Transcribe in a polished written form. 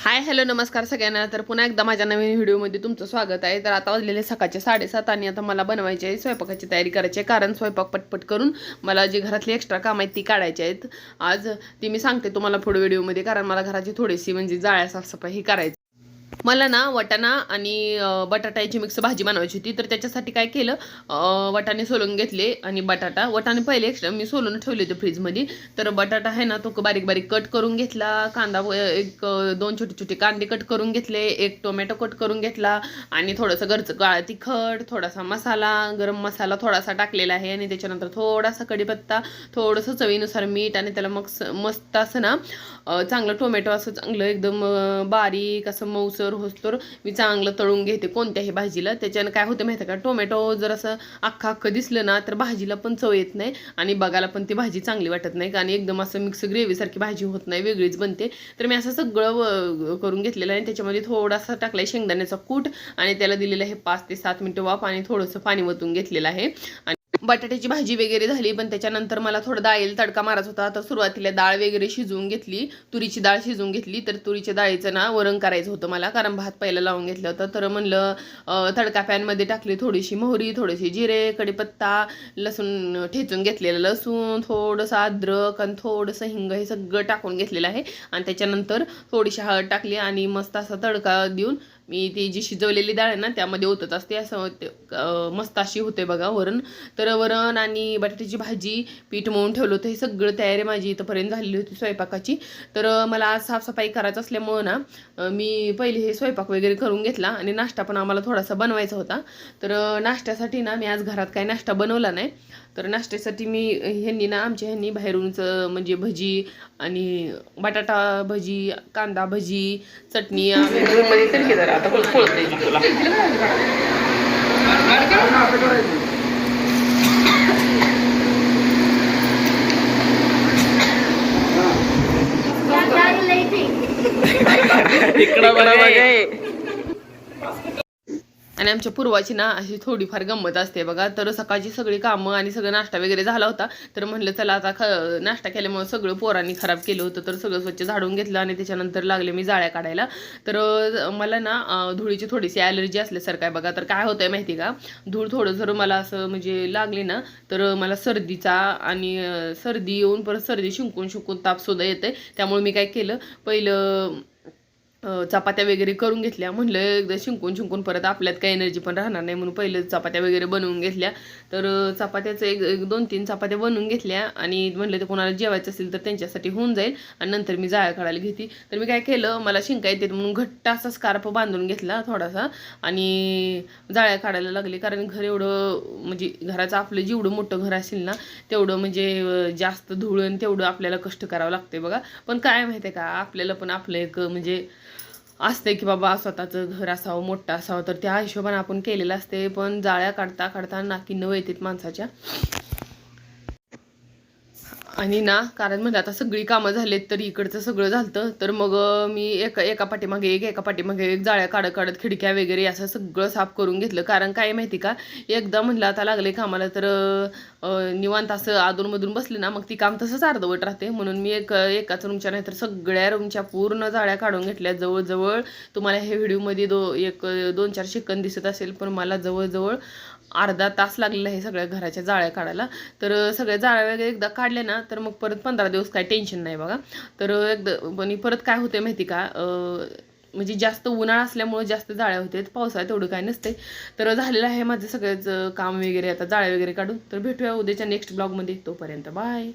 Hi hello नमस्कार सगळ्यांना. तर पुन्हा एकदा माझ्या नवीन व्हिडिओमध्ये तुमचं स्वागत आहे. तर आता वाजलेले सकाळचे 7:30 आणि आता मला बनवायची आहे, स्वयंपाकाची तयारी करायची आहे. कारण स्वयंपाक पटपट करून मला जी घरातली एक्स्ट्रा काम आहेत ती काढायची आहेत. आज ती मी सांगते तुम्हाला पुढे व्हिडिओमध्ये, कारण मला घराची थोडीशी म्हणजे जाळ्या साफसफाई ही करायची. मला ना वाटाणा आणि बटाट्याची मिक्स भाजी बनवायची होती. तर त्याच्यासाठी काय केलं, वाटाणे सोलून घेतले आणि वाटाणे पहिले मी सोलून ठेवले होते फ्रीजमध्ये. तर बटाटा आहे ना तो बारीक बारीक कट करून घेतला. कांदा एक दोन छोटे छोटे कांदे कट करून घेतले. एक टोमॅटो कट करून घेतला आणि थोडंसं घरचं काळं तिखट, थोडासा मसाला, गरम मसाला थोडासा टाकलेला आहे आणि त्याच्यानंतर थोडासा कढीपत्ता, थोडंसं चवीनुसार मीठ आणि त्याला मग मस्त असं ना चांगलं टोमॅटो असं चांगलं एकदम बारीक असं मऊसर होतं मी चांगलं तळून घेते कोणत्याही भाजीला. त्याच्यानं काय होतं माहिती आहे का, टोमॅटो जर असं अख्खं दिसलं ना तर भाजीला पण चव येत नाही आणि बघायला पण ती भाजी चांगली वाटत नाही आणि एकदम असं मिक्स ग्रेव्हीसारखी भाजी होत नाही, वेगळीच बनते. तर मी असं सगळं करून घेतलेलं आहे. त्याच्यामध्ये थोडासा टाकलाय शेंगदाण्याचा कूट आणि त्याला दिलेलं आहे 5 ते 7 मिनिटं वाफ आणि थोडंसं पाणी वतून घेतलेलं आहे. बटाट्याची भाजी वगैरे झाली, पण त्याच्यानंतर मला थोडं डाळीला तडका मारायचा होता. तर सुरुवातीला डाळ वगैरे शिजवून घेतली, तुरीची डाळ शिजवून घेतली. तर तुरीच्या डाळीचं ना वरण करायचं होतं मला, कारण भात पहिला लावून घेतलं होतं. तर म्हणलं तडका पॅनमध्ये टाकली थोडीशी मोहरी, थोडेसे जिरे, कढीपत्ता, लसूण ठेचून घेतलेलं लसूण, थोडंसं अद्रक आणि थोडंसं हिंग हे सगळं टाकून घेतलेलं आहे. आणि त्याच्यानंतर थोडीशी हळद टाकली आणि मस्त असा तडका देऊन मी ती जी शिजवलेली डाळ आहे ना त्यामध्ये ओतत असते. असं मस्त अशी होते बघा वरण. तर वरण आणि बटाट्याची भाजी, पीठ मळून ठेवलं होतं. हे सगळं तयारी माझी इथंपर्यंत झालेली होती स्वयंपाकाची. तर मला आज साफसफाई करायचं असल्यामुळं ना मी पहिले हे स्वयंपाक वगैरे करून घेतला आणि नाश्ता पण आम्हाला थोडासा बनवायचा होता. तर नाश्त्यासाठी ना मी आज घरात काही नाश्ता बनवला नाही. तर नाश्त्यासाठी मी आमच्या ह्यांनी बाहेरूनच म्हणजे भजी आणि बटाटा भजी, कांदा भजी, चटणी आता तुला इकडं बघा. आणि आमच्या पूर्वाची ना अशी थोडीफार गंमत असते बघा. तर सकाळची सगळी कामं आणि सगळं नाश्ता वगैरे झाला होता. तर म्हणलं चला आता नाश्ता केल्यामुळे सगळं पोरांनी खराब केलं होतं. तर सगळं स्वच्छ झाडून घेतलं आणि त्याच्यानंतर लागले मी जाळ्या काढायला. तर मला ना धुळीची थोडीशी ॲलर्जी असल्यासारखं आहे बघा. तर काय होतंय माहिती का, धूळ थोडं जर मला असं म्हणजे लागली ना तर मला सर्दीचा आणि सर्दी येऊन परत सर्दी शिंकून तापसुद्धा येते. त्यामुळे मी काय केलं, पहिलं चपात्या वगैरे करून घेतल्या. म्हणलं एकदा शिंकून परत आपल्यात काही एनर्जी पण राहणार नाही म्हणून पहिले चपात्या वगैरे बनवून घेतल्या. तर चपात्याचं एक 2-3 चपात्या बनवून घेतल्या आणि म्हणलं ते कोणाला जेवायचं असेल तर त्यांच्यासाठी होऊन जाईल आणि नंतर मी जाळ्या काढायला घेते. तर मी काय केलं, मला शिंका येते म्हणून घट्ट असा स्कार्फ बांधून घेतला थोडासा आणि जाळ्या काढायला लागले. कारण घर एवढं म्हणजे घराचं आपलं जेवढं मोठं घर असेल ना तेवढं म्हणजे जास्त धुळण तेवढं आपल्याला कष्ट करावं लागते बघा. पण काय माहिती आहे का, आपल्याला पण आपलं एक म्हणजे असते की बाबा स्वतःचं घर असावं, मोठं असावं. तर त्या हिशोबाने आपण केलेलं असते. पण जाळ्या काढता नाकी नऊ येतात माणसाच्या. आणि ना कारण म्हणजे आता सगळी कामं झालेत तर इकडचं सगळं झालं. तर मग मी एका पाठीमागे एक जाळ्या काढत खिडक्या वगैरे असं सगळं साफ करून घेतलं. कारण काय माहिती का, एकदा म्हणलं आता लागले कामाला तर निवांत असं अधूनमधून बसले ना मग ती काम तसंच अर्धवट राहते. म्हणून मी एकाच रूमच्या नाही तर सगळ्या रूमच्या पूर्ण जाळ्या काढून घेतल्या. जवळजवळ तुम्हाला हे व्हिडिओमध्ये 2-4 सेकंद दिसत असेल, पण मला जवळजवळ अर्धा तास लागलेला आहे सगळ्या घराच्या जाळ्या काढायला. तर सगळ्या जाळ्या वगैरे एकदा काढल्या ना तर मग परत 15 दिवस काय टेन्शन नाही बघा. तर एकदा पण परत काय होते माहिती का, म्हणजे जास्त उन्हाळा असल्यामुळे जास्त जाळ्या होते, पावसाळ्यात तेवढं काय नसते. तर झालेलं आहे माझं सगळंच काम वगैरे आता जाळ्या वगैरे काढून. तर भेटूया उद्याच्या नेक्स्ट ब्लॉगमध्ये. तोपर्यंत बाय.